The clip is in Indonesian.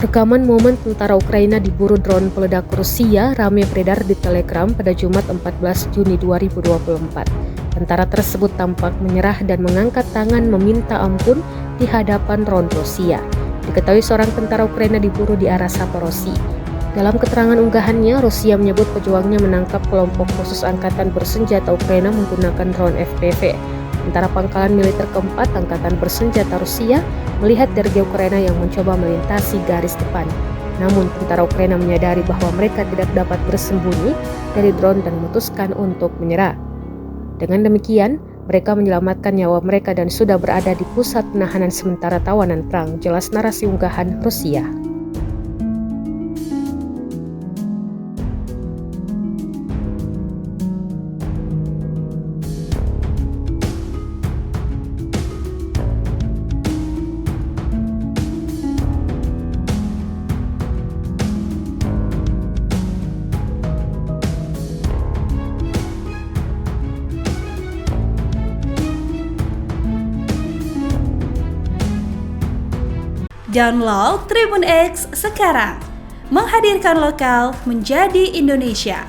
Rekaman momen tentara Ukraina diburu drone peledak Rusia ramai beredar di Telegram pada Jumat 14 Juni 2024. Tentara tersebut tampak menyerah dan mengangkat tangan meminta ampun di hadapan drone Rusia. Diketahui seorang tentara Ukraina diburu di arah Zaporozhye. Dalam keterangan unggahannya, Rusia menyebut pejuangnya menangkap kelompok khusus angkatan bersenjata Ukraina menggunakan drone FPV. Tentara pangkalan militer keempat Angkatan Bersenjata Rusia melihat dergi Ukraina yang mencoba melintasi garis depan. Namun tentara Ukraina menyadari bahwa mereka tidak dapat bersembunyi dari drone dan memutuskan untuk menyerah. Dengan demikian, mereka menyelamatkan nyawa mereka dan sudah berada di pusat penahanan sementara tawanan perang, jelas narasi unggahan Rusia. Download Tribun X sekarang, menghadirkan lokal menjadi Indonesia.